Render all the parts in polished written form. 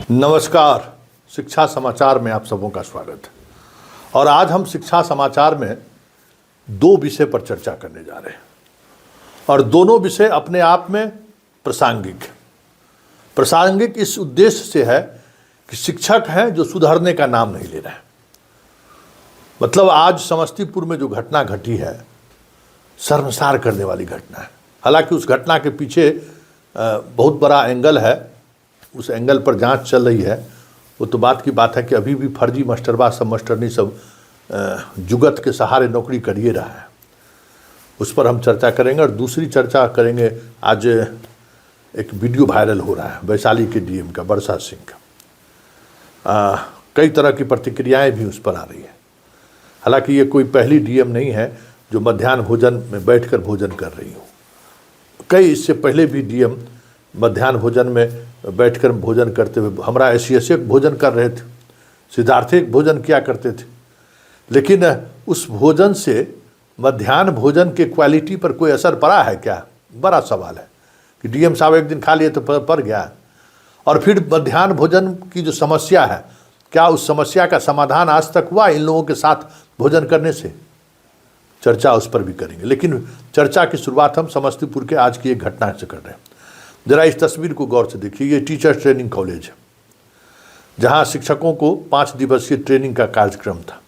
नमस्कार, शिक्षा समाचार में आप सबों का स्वागत है। और आज हम शिक्षा समाचार में दो विषय पर चर्चा करने जा रहे हैं और दोनों विषय अपने आप में प्रासंगिक इस उद्देश्य से है कि शिक्षक हैं जो सुधरने का नाम नहीं ले रहे हैं। मतलब आज समस्तीपुर में जो घटना घटी है, शर्मसार करने वाली घटना है। हालांकि उस घटना के पीछे बहुत बड़ा एंगल है, उस एंगल पर जांच चल रही है। वो तो बात की बात है कि अभी भी फर्जी मास्टरबा सब मास्टरनी सब जुगत के सहारे नौकरी कर ही रहा है, उस पर हम चर्चा करेंगे। और दूसरी चर्चा करेंगे, आज एक वीडियो वायरल हो रहा है वैशाली के डीएम का, वर्षा सिंह का। कई तरह की प्रतिक्रियाएं भी उस पर आ रही है। हालांकि ये कोई पहली डीएम नहीं है जो मध्याह्न भोजन में बैठकर भोजन कर रही हो। कई इससे पहले भी डीएम मध्याह्न भोजन में बैठकर भोजन करते हुए, हमारा एस भोजन कर रहे थे, सिद्धार्थिक भोजन किया करते थे। लेकिन उस भोजन से मध्याह्न भोजन के क्वालिटी पर कोई असर पड़ा है क्या? बड़ा सवाल है कि डीएम साहब एक दिन खा लिए तो पड़ गया। और फिर मध्याह्न भोजन की जो समस्या है, क्या उस समस्या का समाधान आज तक हुआ इन लोगों के साथ भोजन करने से? चर्चा उस पर भी करेंगे। लेकिन चर्चा की शुरुआत हम समस्तीपुर के आज की एक घटना से कर रहे हैं। जरा इस तस्वीर को गौर से देखिए। ये टीचर ट्रेनिंग कॉलेज है जहां शिक्षकों को 5 दिवसीय ट्रेनिंग का कार्यक्रम था।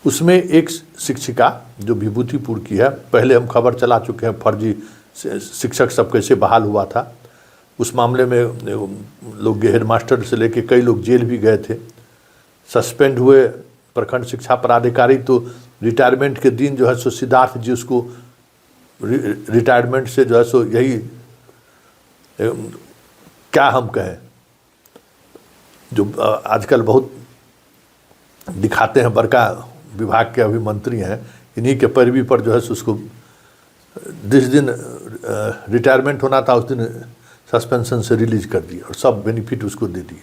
उसमें एक शिक्षिका जो विभूतिपुर की है, पहले हम खबर चला चुके हैं फर्जी शिक्षक सब कैसे बहाल हुआ था। उस मामले में लोग हेड मास्टर से लेके कई लोग जेल भी गए थे, सस्पेंड हुए। प्रखंड शिक्षा पदाधिकारी तो रिटायरमेंट के दिन जो है सो सिद्धार्थ जी उसको रिटायरमेंट से जो है सो यही क्या हम कहें, जो आजकल बहुत दिखाते हैं, बड़का विभाग के अभी मंत्री हैं, इन्हीं के पैरवी पर जो है सो उसको जिस दिन रिटायरमेंट होना था उस दिन सस्पेंशन से रिलीज कर दिया और सब बेनिफिट उसको दे दिए।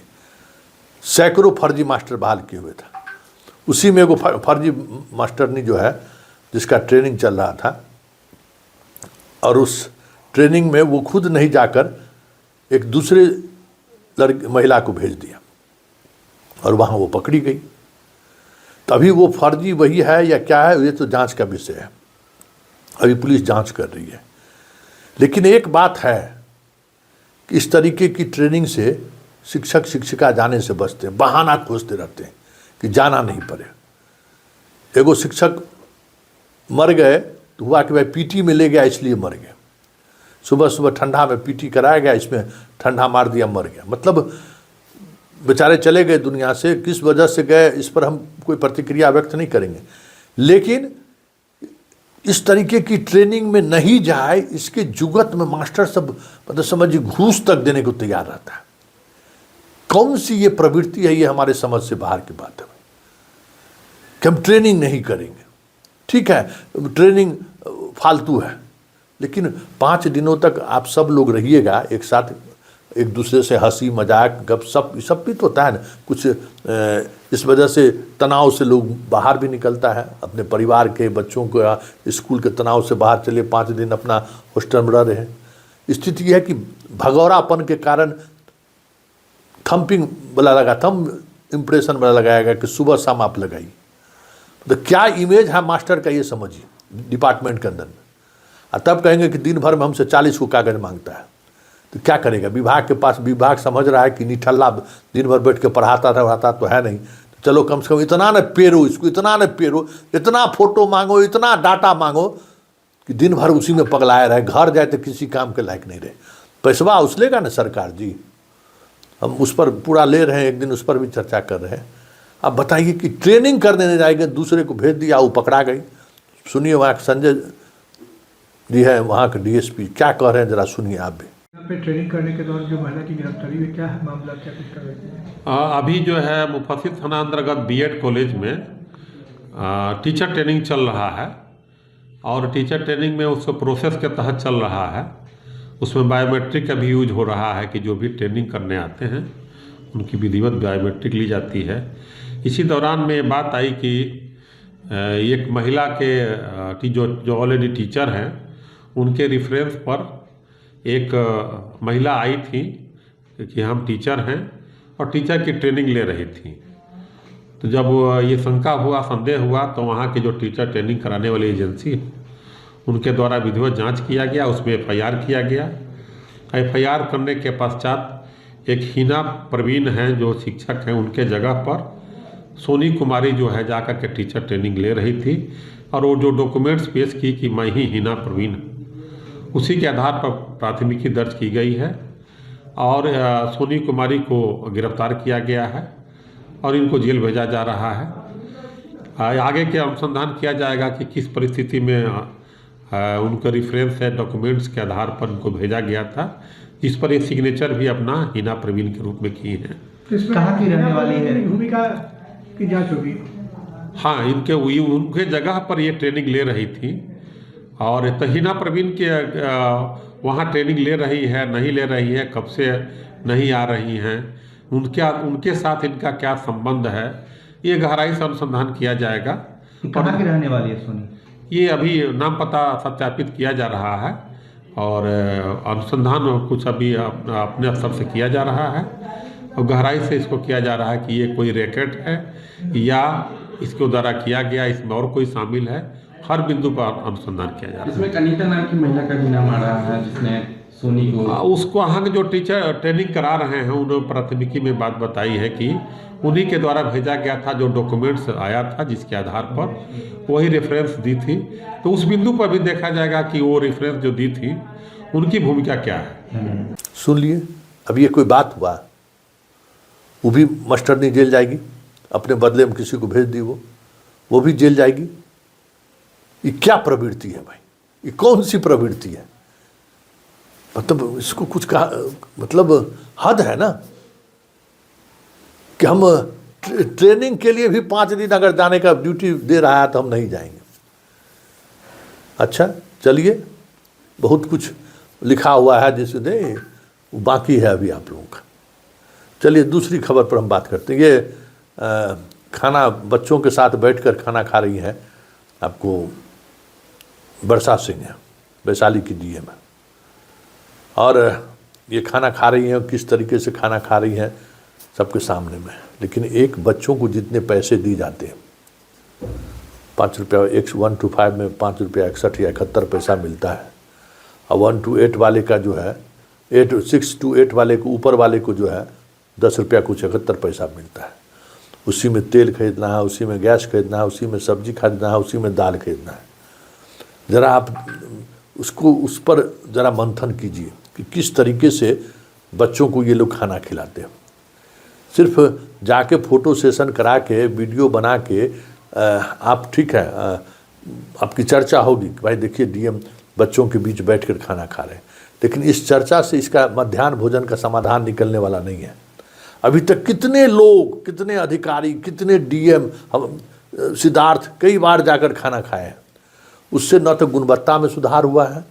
सैकड़ों फर्जी मास्टर बहाल किए हुए था। उसी में एगो फर्जी मास्टरनी जो है जिसका ट्रेनिंग चल रहा था, और उस ट्रेनिंग में वो खुद नहीं जाकर एक दूसरे महिला को भेज दिया और वहाँ वो पकड़ी गई। तभी वो फर्जी वही है या क्या है, ये तो जांच का विषय है, अभी पुलिस जांच कर रही है। लेकिन एक बात है कि इस तरीके की ट्रेनिंग से शिक्षक शिक्षिका जाने से बचते हैं, बहाना खोजते रहते हैं कि जाना नहीं पड़े। एगो शिक्षक मर गए तो हुआ कि भाई पीटी में ले गया इसलिए मर गया, सुबह सुबह ठंडा में पीटी कराया गया, इसमें ठंडा मार दिया, मर गया। मतलब बेचारे चले गए दुनिया से, किस वजह से गए इस पर हम कोई प्रतिक्रिया व्यक्त नहीं करेंगे। लेकिन इस तरीके की ट्रेनिंग में नहीं जाए, इसके जुगत में मास्टर सब मतलब समझिए घूस तक देने को तैयार रहता है। कौन सी ये प्रवृत्ति है? ये हमारे समझ से बाहर की बात है कि हम ट्रेनिंग नहीं करेंगे। ठीक है, ट्रेनिंग फालतू है, लेकिन 5 दिनों तक आप सब लोग रहिएगा एक साथ, एक दूसरे से हंसी मजाक गप सब भी तो होता है ना। कुछ इस वजह से तनाव से लोग बाहर भी निकलता है, अपने परिवार के बच्चों को स्कूल के तनाव से बाहर चले, 5 दिन अपना हॉस्टल में रह रहे हैं। स्थिति है कि भगौरापन के कारण थंपिंग वाला लगा, थंब इम्प्रेशन वाला लगाया गया कि सुबह शाम आप लगाइए। तो क्या इमेज है मास्टर का, ये समझिए डिपार्टमेंट के अंदर में। और तब कहेंगे कि दिन भर में हमसे 40 को कागज मांगता है, तो क्या करेगा विभाग के पास? विभाग समझ रहा है कि निठल्ला दिन भर बैठ के पढ़ाता तो है नहीं, तो चलो कम से कम इतना न पेरो इसको, इतना न पेरो, इतना फोटो मांगो, इतना डाटा मांगो कि दिन भर उसी में पगलाए रहे, घर जाए तो किसी काम के लायक नहीं रहे। पैसवा उसलेगा ना सरकार जी, हम उस पर पूरा ले रहे हैं, एक दिन उस पर भी चर्चा कर रहे हैं। अब बताइए कि ट्रेनिंग करने नहीं जाएंगे, दूसरे को भेज दिया, वो पकड़ा गई। सुनिए वहाँ संजय जी है, वहाँ के डीएसपी क्या कह रहे हैं, जरा सुनिए आप भी। यहाँ पे ट्रेनिंग करने के दौरान जो महिला की गिरफ्तारी हुई, क्या है मामला, क्या कुछ कर रहे थे? अभी जो है मुफस्सिल थाना अंतर्गत बीएड कॉलेज में टीचर ट्रेनिंग चल रहा है और टीचर ट्रेनिंग में उसको प्रोसेस के तहत चल रहा है। उसमें बायोमेट्रिक का भी यूज हो रहा है कि जो भी ट्रेनिंग करने आते हैं उनकी विधिवत बायोमेट्रिक ली जाती है। इसी दौरान में ये बात आई कि एक महिला के जो ऑलरेडी टीचर हैं उनके रेफरेंस पर एक महिला आई थी कि हम टीचर हैं और टीचर की ट्रेनिंग ले रही थी। तो जब ये शंका हुआ, संदेह हुआ, तो वहाँ की जो टीचर ट्रेनिंग कराने वाली एजेंसी है उनके द्वारा विधिवत जांच किया गया, उसमें FIR किया गया। FIR करने के पश्चात एक हिना प्रवीण हैं जो शिक्षक हैं, उनके जगह पर सोनी कुमारी जो है जाकर के टीचर ट्रेनिंग ले रही थी, और वो जो डॉक्यूमेंट्स पेश की कि मैं ही हिना प्रवीण, उसी के आधार पर प्राथमिकी दर्ज की गई है और सोनी कुमारी को गिरफ्तार किया गया है और इनको जेल भेजा जा रहा है। आगे के अनुसंधान किया जाएगा कि किस परिस्थिति में उनका रेफरेंस है, डॉक्यूमेंट्स के आधार पर उनको भेजा गया था, जिस पर एक सिग्नेचर भी अपना हिना प्रवीण के रूप में किए हैं। कहाँ की रहने वाली है? भूमिका की जांच होगी। हाँ, उनके जगह पर ये ट्रेनिंग ले रही थी और तो हिना प्रवीण के वहाँ ट्रेनिंग ले रही है, नहीं ले रही है, कब से नहीं आ रही हैं, उनके साथ इनका क्या संबंध है, ये गहराई से अनुसंधान किया जाएगा। कहाँ की रहने वाली है सोनी? ये अभी नाम पता सत्यापित किया जा रहा है और अनुसंधान कुछ अभी अपने स्तर से किया जा रहा है और गहराई से इसको किया जा रहा है कि ये कोई रैकेट है या इसको द्वारा किया गया, इसमें और कोई शामिल है। हर बिंदु पर अनुसंधान किया जा रहा है। इसमें कनिका नाम की महिला का भी नाम आ रहा है जिसने सोनी को उसको वहाँ के जो टीचर ट्रेनिंग करा रहे हैं उन्होंने प्राथमिकी में बात बताई है कि उन्हीं के द्वारा भेजा गया था, जो डॉक्यूमेंट्स आया था जिसके आधार पर वही रेफरेंस दी थी। तो उस बिंदु पर भी देखा जाएगा कि वो रेफरेंस जो दी थी उनकी भूमिका क्या है। सुन लिए, अब ये कोई बात हुआ, वो भी मास्टरनी जेल जाएगी, अपने बदले में किसी को भेज दी वो भी जेल जाएगी। ये क्या प्रवृत्ति है भाई, ये कौन सी प्रवृत्ति है? मतलब इसको कुछ कहा, मतलब हद है ना कि हम ट्रेनिंग के लिए भी 5 दिन अगर जाने का ड्यूटी दे रहा है तो हम नहीं जाएंगे। अच्छा चलिए, बहुत कुछ लिखा हुआ है जिसने बाकी है अभी आप लोगों का। चलिए दूसरी खबर पर हम बात करते हैं। ये खाना बच्चों के साथ बैठकर खाना खा रही हैं आपको वर्षा सिंह है, वैशाली की DM है, और ये खाना खा रही हैं, किस तरीके से खाना खा रही हैं सबके सामने में। लेकिन एक बच्चों को जितने पैसे दी जाते हैं 5 रुपया, 1 to 5 में 5 रुपया 61 या 71 पैसा मिलता है, और 1 to 8 वाले का जो है 6 to 8 वाले को, ऊपर वाले को जो है 10 रुपया कुछ 71 पैसा मिलता है। उसी में तेल खरीदना है, उसी में गैस खरीदना है, उसी में सब्जी खरीदना है, उसी में दाल खरीदना है। ज़रा आप उसको उस पर ज़रा मंथन कीजिए कि किस तरीके से बच्चों को ये लोग खाना खिलाते हैं। सिर्फ जाके फ़ोटो सेशन करा के, वीडियो बना के आप, ठीक है, आपकी चर्चा होगी कि भाई देखिए DM बच्चों के बीच बैठकर खाना खा रहे हैं, लेकिन इस चर्चा से इसका मध्याह्न भोजन का समाधान निकलने वाला नहीं है। अभी तक कितने लोग, कितने अधिकारी, कितने DM, हम सिद्धार्थ कई बार जाकर खाना खाए हैं, उससे न तो गुणवत्ता में सुधार हुआ है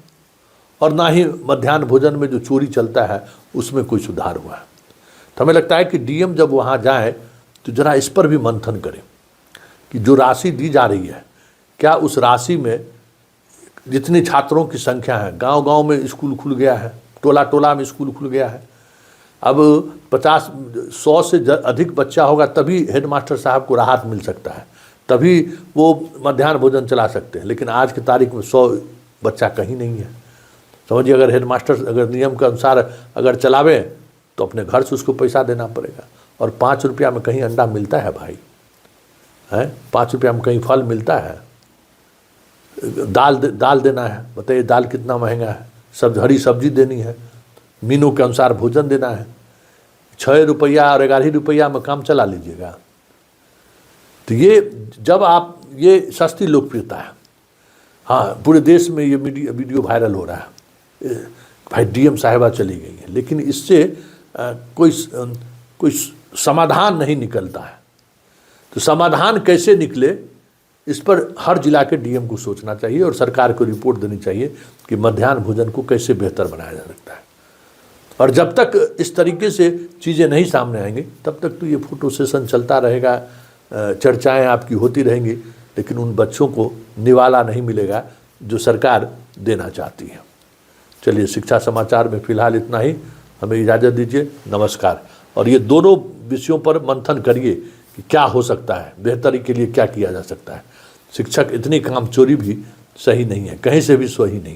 और ना ही मध्याह्न भोजन में जो चोरी चलता है उसमें कोई सुधार हुआ है। तो हमें लगता है कि DM जब वहाँ जाए तो ज़रा इस पर भी मंथन करें कि जो राशि दी जा रही है, क्या उस राशि में जितनी छात्रों की संख्या है, गांव-गांव में स्कूल खुल गया है, टोला-टोला में स्कूल खुल गया है, अब 50-100 से अधिक बच्चा होगा तभी हेडमास्टर साहब को राहत मिल सकता है, तभी वो मध्याह्न भोजन चला सकते हैं। लेकिन आज की तारीख में 100 बच्चा कहीं नहीं है। समझिए, अगर हेडमास्टर अगर नियम के अनुसार अगर चलावे तो अपने घर से उसको पैसा देना पड़ेगा। और 5 रुपया में कहीं अंडा मिलता है भाई, हैं? 5 रुपया में कहीं फल मिलता है? दाल देना है, बताइए दाल कितना महंगा है, हरी सब्जी देनी है, मीनू के अनुसार भोजन देना है। 6 रुपया और 11 रुपया में काम चला लीजिएगा। तो ये जब आप, ये सस्ती लोकप्रियता है। हाँ, पूरे देश में ये वीडियो वायरल हो रहा है, भाई DM साहिबा चली गई है, लेकिन इससे कोई समाधान नहीं निकलता है। तो समाधान कैसे निकले, इस पर हर जिला के DM को सोचना चाहिए और सरकार को रिपोर्ट देनी चाहिए कि मध्याह्न भोजन को कैसे बेहतर बनाया जा सकता है। और जब तक इस तरीके से चीज़ें नहीं सामने आएंगी तब तक तो ये फोटो सेशन चलता रहेगा, चर्चाएं आपकी होती रहेंगी, लेकिन उन बच्चों को निवाला नहीं मिलेगा जो सरकार देना चाहती है। चलिए, शिक्षा समाचार में फ़िलहाल इतना ही, हमें इजाज़त दीजिए, नमस्कार। और ये दोनों विषयों पर मंथन करिए कि क्या हो सकता है, बेहतरी के लिए क्या किया जा सकता है। शिक्षक इतनी कामचोरी भी सही नहीं है, कहीं से भी सही नहीं।